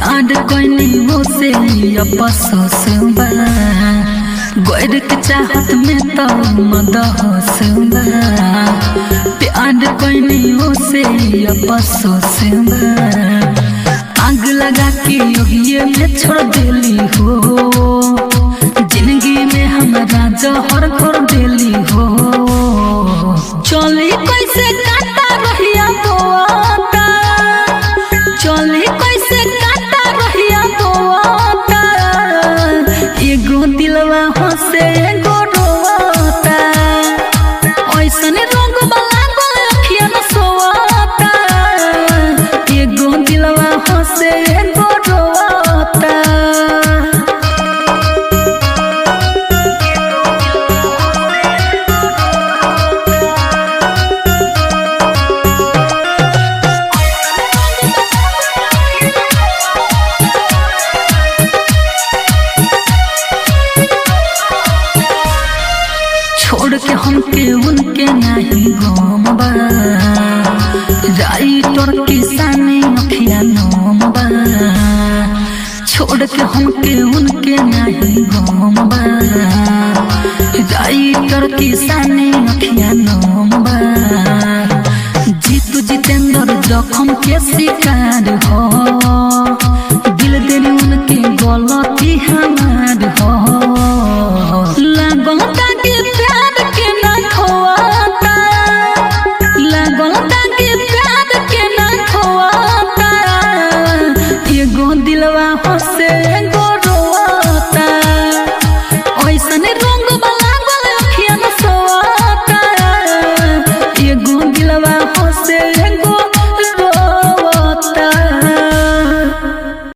प्यार कोई वो से अफसोस बा गोर के चाहत में तो मदहोश बा प्यार कोई वो से अफसोस बा आग लगा के योगिये में छोड़ देली हो जिंदगी में हमारा जहर कर देली हो चली कैसे काटा रहिया बोआता चली कैसे काटा रहिया बोआता एगो दिलवा हंसे एगो रोता ऐसन रोग वाला अखिया न सोता एगो दिलवा हंसे एगो रोता छोड़ के हमके उनके नहीं गम बा राइटर किसानी अखिया नोम बा छोड़ के हमके उनके नहीं गम बा राइटर किसानी अखिया नोम बा जीतू जितेंद्र जखम के शिकार हो